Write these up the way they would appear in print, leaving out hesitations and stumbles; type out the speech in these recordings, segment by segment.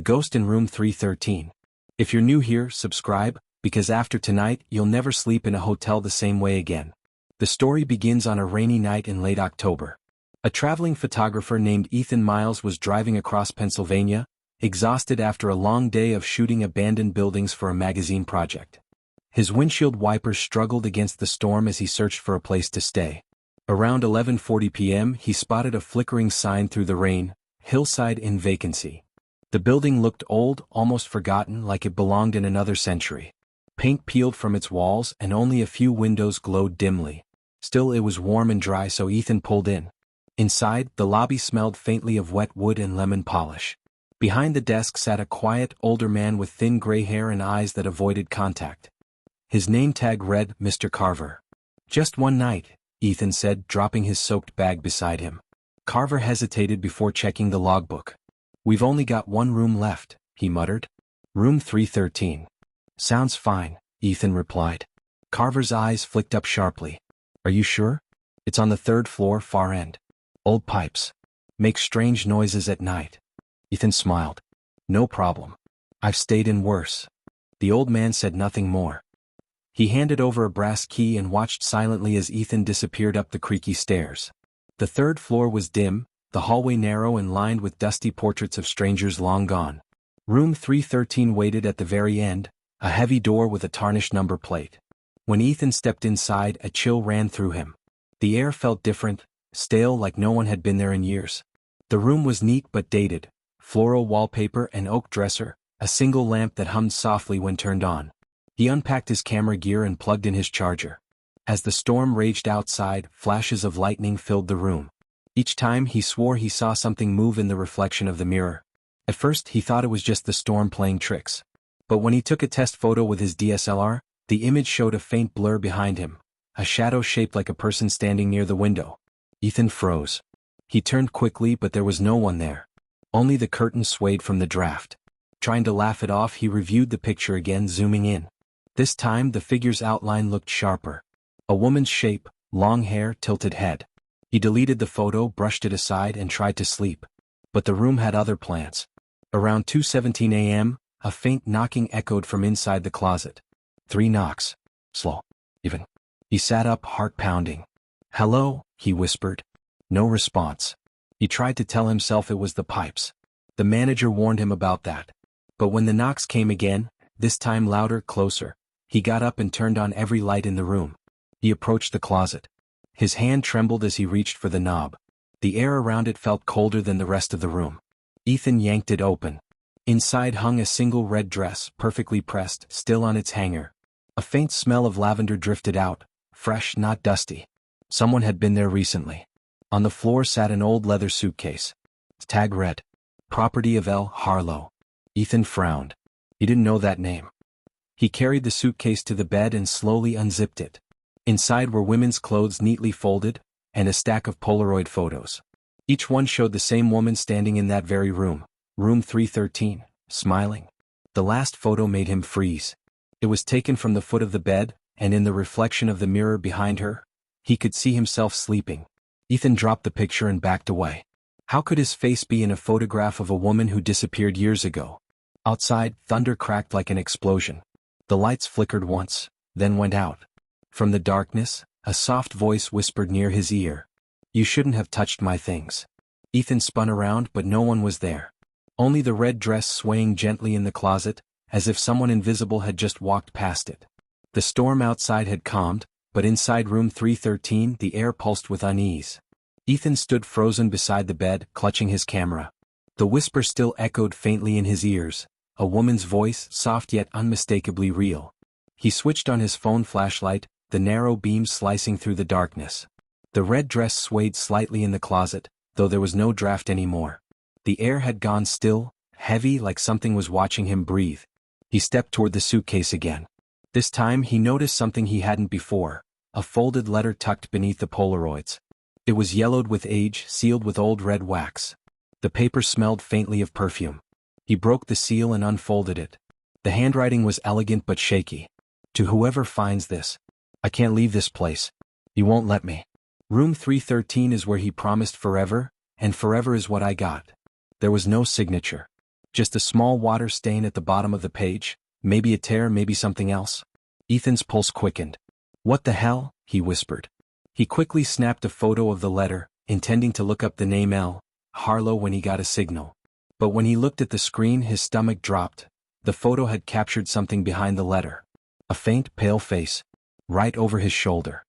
Ghost in Room 313. If you're new here, subscribe, because after tonight, you'll never sleep in a hotel the same way again. The story begins on a rainy night in late October. A traveling photographer named Ethan Miles was driving across Pennsylvania, exhausted after a long day of shooting abandoned buildings for a magazine project. His windshield wipers struggled against the storm as he searched for a place to stay. Around 11:40 p.m., he spotted a flickering sign through the rain, "Hillside in Vacancy." The building looked old, almost forgotten, like it belonged in another century. Paint peeled from its walls and only a few windows glowed dimly. Still, it was warm and dry, so Ethan pulled in. Inside, the lobby smelled faintly of wet wood and lemon polish. Behind the desk sat a quiet, older man with thin gray hair and eyes that avoided contact. His name tag read, Mr. Carver. "Just one night," Ethan said, dropping his soaked bag beside him. Carver hesitated before checking the logbook. "We've only got one room left," he muttered. "Room 313. "Sounds fine," Ethan replied. Carver's eyes flicked up sharply. "Are you sure? It's on the third floor, far end. Old pipes. Make strange noises at night." Ethan smiled. "No problem. I've stayed in worse." The old man said nothing more. He handed over a brass key and watched silently as Ethan disappeared up the creaky stairs. The third floor was dim, the hallway narrow and lined with dusty portraits of strangers long gone. Room 313 waited at the very end, a heavy door with a tarnished number plate. When Ethan stepped inside, a chill ran through him. The air felt different, stale, like no one had been there in years. The room was neat but dated, floral wallpaper and oak dresser, a single lamp that hummed softly when turned on. He unpacked his camera gear and plugged in his charger. As the storm raged outside, flashes of lightning filled the room. Each time he swore he saw something move in the reflection of the mirror. At first he thought it was just the storm playing tricks. But when he took a test photo with his DSLR, the image showed a faint blur behind him, a shadow shaped like a person standing near the window. Ethan froze. He turned quickly, but there was no one there. Only the curtain swayed from the draft. Trying to laugh it off, he reviewed the picture again, zooming in. This time the figure's outline looked sharper. A woman's shape, long hair, tilted head. He deleted the photo, brushed it aside, and tried to sleep. But the room had other plans. Around 2:17 a.m., a faint knocking echoed from inside the closet. 3 knocks. Slow. Even. He sat up, heart pounding. "Hello," he whispered. No response. He tried to tell himself it was the pipes. The manager warned him about that. But when the knocks came again, this time louder, closer, he got up and turned on every light in the room. He approached the closet. His hand trembled as he reached for the knob. The air around it felt colder than the rest of the room. Ethan yanked it open. Inside hung a single red dress, perfectly pressed, still on its hanger. A faint smell of lavender drifted out, fresh, not dusty. Someone had been there recently. On the floor sat an old leather suitcase. Tag read, "Property of L. Harlow." Ethan frowned. He didn't know that name. He carried the suitcase to the bed and slowly unzipped it. Inside were women's clothes neatly folded, and a stack of Polaroid photos. Each one showed the same woman standing in that very room, room 313, smiling. The last photo made him freeze. It was taken from the foot of the bed, and in the reflection of the mirror behind her, he could see himself sleeping. Ethan dropped the picture and backed away. How could his face be in a photograph of a woman who disappeared years ago? Outside, thunder cracked like an explosion. The lights flickered once, then went out. From the darkness, a soft voice whispered near his ear. "You shouldn't have touched my things." Ethan spun around, but no one was there. Only the red dress swaying gently in the closet, as if someone invisible had just walked past it. The storm outside had calmed, but inside room 313 the air pulsed with unease. Ethan stood frozen beside the bed, clutching his camera. The whisper still echoed faintly in his ears, a woman's voice, soft yet unmistakably real. He switched on his phone flashlight, the narrow beam slicing through the darkness. The red dress swayed slightly in the closet, though there was no draft anymore. The air had gone still, heavy, like something was watching him breathe. He stepped toward the suitcase again. This time he noticed something he hadn't before, a folded letter tucked beneath the Polaroids. It was yellowed with age, sealed with old red wax. The paper smelled faintly of perfume. He broke the seal and unfolded it. The handwriting was elegant but shaky. "To whoever finds this, I can't leave this place. You won't let me. Room 313 is where he promised forever, and forever is what I got." There was no signature. Just a small water stain at the bottom of the page, maybe a tear, maybe something else. Ethan's pulse quickened. What the hell? He whispered. He quickly snapped a photo of the letter, intending to look up the name Harlow when he got a signal. But when he looked at the screen, his stomach dropped. The photo had captured something behind the letter. A faint, pale face. Right over his shoulder.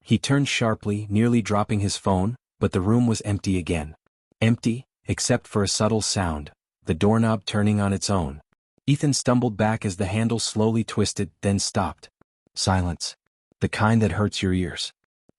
He turned sharply, nearly dropping his phone, but the room was empty again. Empty, except for a subtle sound, the doorknob turning on its own. Ethan stumbled back as the handle slowly twisted, then stopped. Silence. The kind that hurts your ears.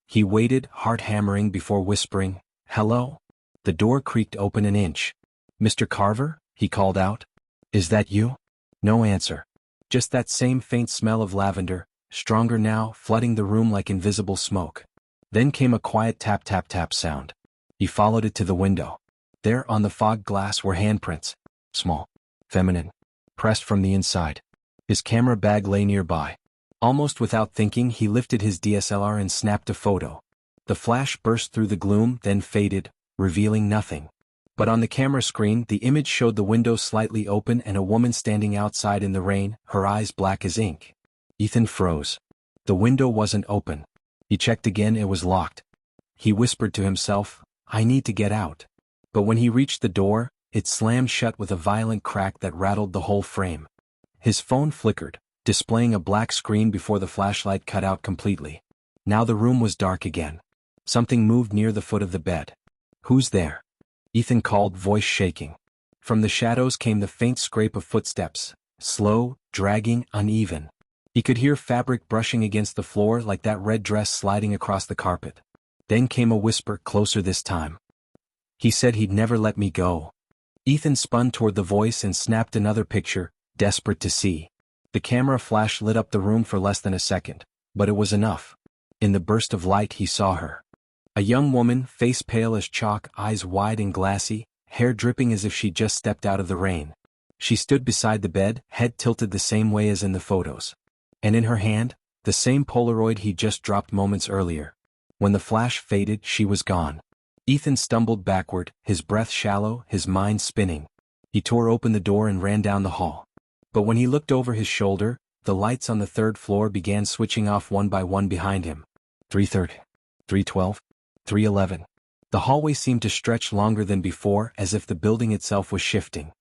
He waited, heart hammering, before whispering, "Hello?" The door creaked open an inch. "Mr. Carver?" he called out. "Is that you?" No answer. Just that same faint smell of lavender, stronger now, flooding the room like invisible smoke. Then came a quiet tap-tap-tap sound. He followed it to the window. There on the fog glass were handprints. Small. Feminine. Pressed from the inside. His camera bag lay nearby. Almost without thinking, he lifted his DSLR and snapped a photo. The flash burst through the gloom, then faded, revealing nothing. But on the camera screen, the image showed the window slightly open and a woman standing outside in the rain, her eyes black as ink. Ethan froze. The window wasn't open. He checked again, it was locked. He whispered to himself, "I need to get out." But when he reached the door, it slammed shut with a violent crack that rattled the whole frame. His phone flickered, displaying a black screen before the flashlight cut out completely. Now the room was dark again. Something moved near the foot of the bed. "Who's there?" Ethan called, voice shaking. From the shadows came the faint scrape of footsteps, slow, dragging, uneven. He could hear fabric brushing against the floor like that red dress sliding across the carpet. Then came a whisper, closer this time. "He said he'd never let me go." Ethan spun toward the voice and snapped another picture, desperate to see. The camera flash lit up the room for less than a second, but it was enough. In the burst of light he saw her. A young woman, face pale as chalk, eyes wide and glassy, hair dripping as if she'd just stepped out of the rain. She stood beside the bed, head tilted the same way as in the photos. And in her hand, the same Polaroid he'd just dropped moments earlier. When the flash faded, she was gone. Ethan stumbled backward, his breath shallow, his mind spinning. He tore open the door and ran down the hall. But when he looked over his shoulder, the lights on the third floor began switching off one by one behind him. 3:30, 3:12, 3:11. The hallway seemed to stretch longer than before, as if the building itself was shifting.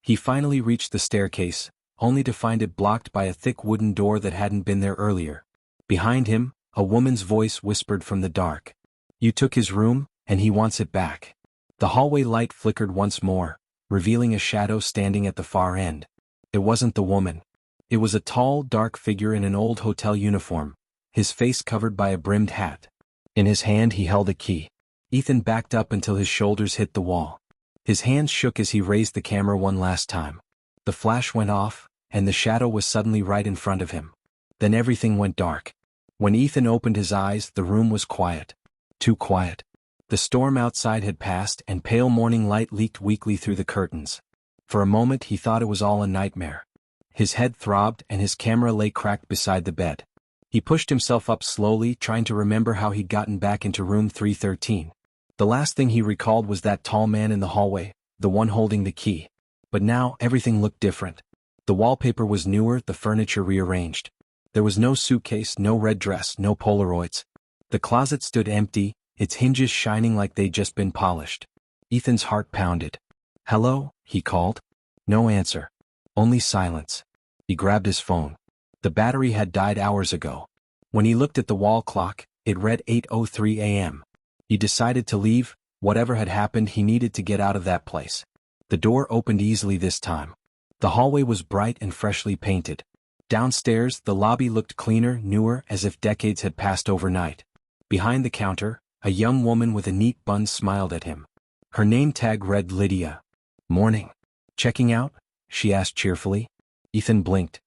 He finally reached the staircase, only to find it blocked by a thick wooden door that hadn't been there earlier. Behind him, a woman's voice whispered from the dark. "You took his room, and he wants it back." The hallway light flickered once more, revealing a shadow standing at the far end. It wasn't the woman. It was a tall, dark figure in an old hotel uniform, his face covered by a brimmed hat. In his hand he held a key. Ethan backed up until his shoulders hit the wall. His hands shook as he raised the camera one last time. The flash went off, and the shadow was suddenly right in front of him. Then everything went dark. When Ethan opened his eyes, the room was quiet. Too quiet. The storm outside had passed, and pale morning light leaked weakly through the curtains. For a moment he thought it was all a nightmare. His head throbbed and his camera lay cracked beside the bed. He pushed himself up slowly, trying to remember how he'd gotten back into room 313. The last thing he recalled was that tall man in the hallway, the one holding the key. But now everything looked different. The wallpaper was newer, the furniture rearranged. There was no suitcase, no red dress, no Polaroids. The closet stood empty, its hinges shining like they'd just been polished. Ethan's heart pounded. "Hello?" he called. No answer. Only silence. He grabbed his phone. The battery had died hours ago. When he looked at the wall clock, it read 8:03 a.m. He decided to leave. Whatever had happened, he needed to get out of that place. The door opened easily this time. The hallway was bright and freshly painted. Downstairs, the lobby looked cleaner, newer, as if decades had passed overnight. Behind the counter, a young woman with a neat bun smiled at him. Her name tag read Lydia. "Morning. Checking out?" she asked cheerfully. Ethan blinked.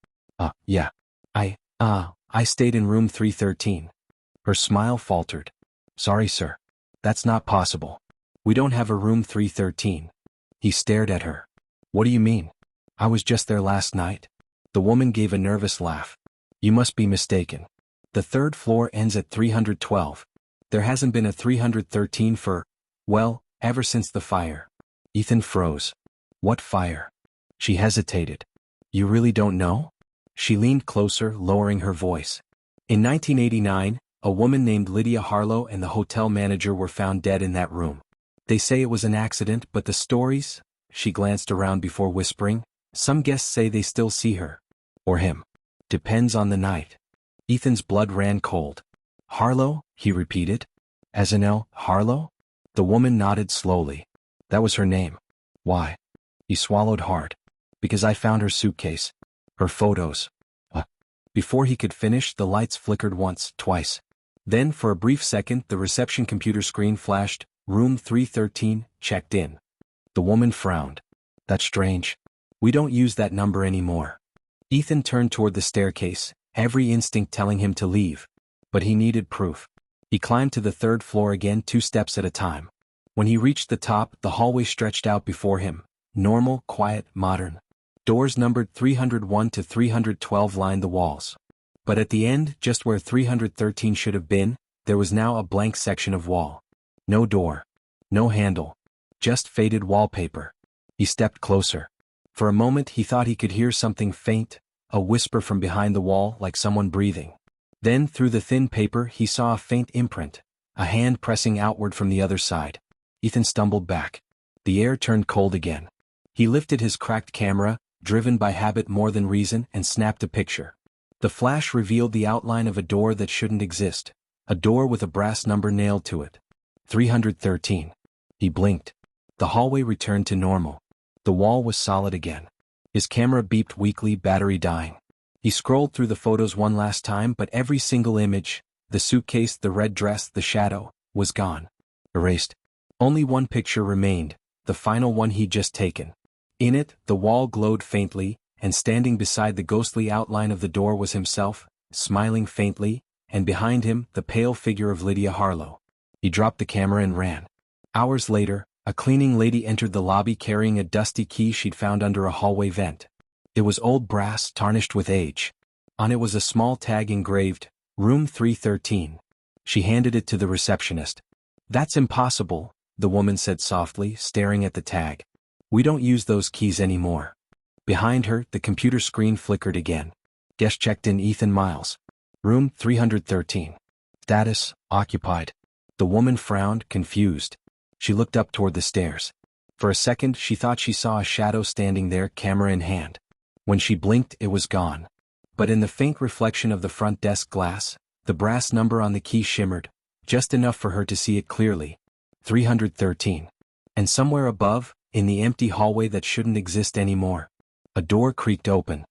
Yeah. I stayed in room 313. Her smile faltered. "Sorry, sir. That's not possible. We don't have a room 313. He stared at her. "What do you mean? I was just there last night." The woman gave a nervous laugh. "You must be mistaken. The third floor ends at 312. There hasn't been a 313 for, well, ever since the fire." Ethan froze. What fire? She hesitated. You really don't know? She leaned closer, lowering her voice. In 1989, a woman named Lydia Harlow and the hotel manager were found dead in that room. They say it was an accident, but the stories, she glanced around before whispering, some guests say they still see her. Or him. Depends on the night. Ethan's blood ran cold. Harlow, he repeated. As in L. Harlow? The woman nodded slowly. That was her name. Why? He swallowed hard. Because I found her suitcase. Her photos. Before he could finish, the lights flickered once, twice. Then, for a brief second, the reception computer screen flashed, room 313, checked in. The woman frowned. That's strange. We don't use that number anymore. Ethan turned toward the staircase, every instinct telling him to leave. But he needed proof. He climbed to the third floor again, 2 steps at a time. When he reached the top, the hallway stretched out before him. Normal, quiet, modern. Doors numbered 301 to 312 lined the walls. But at the end, just where 313 should have been, there was now a blank section of wall. No door. No handle. Just faded wallpaper. He stepped closer. For a moment he thought he could hear something faint, a whisper from behind the wall like someone breathing. Then through the thin paper he saw a faint imprint, a hand pressing outward from the other side. Ethan stumbled back. The air turned cold again. He lifted his cracked camera, driven by habit more than reason, and snapped a picture. The flash revealed the outline of a door that shouldn't exist, a door with a brass number nailed to it. 313. He blinked. The hallway returned to normal. The wall was solid again. His camera beeped weakly, battery dying. He scrolled through the photos one last time, but every single image, the suitcase, the red dress, the shadow, was gone. Erased. Only one picture remained, the final one he'd just taken. In it, the wall glowed faintly, and standing beside the ghostly outline of the door was himself, smiling faintly, and behind him, the pale figure of Lydia Harlow. He dropped the camera and ran. Hours later, a cleaning lady entered the lobby carrying a dusty key she'd found under a hallway vent. It was old brass, tarnished with age. On it was a small tag engraved, Room 313. She handed it to the receptionist. That's impossible, the woman said softly, staring at the tag. We don't use those keys anymore. Behind her, the computer screen flickered again. Guest checked in Ethan Miles. Room 313. Status, occupied. The woman frowned, confused. She looked up toward the stairs. For a second, she thought she saw a shadow standing there, camera in hand. When she blinked, it was gone. But in the faint reflection of the front desk glass, the brass number on the key shimmered, just enough for her to see it clearly. 313. And somewhere above, in the empty hallway that shouldn't exist anymore, a door creaked open.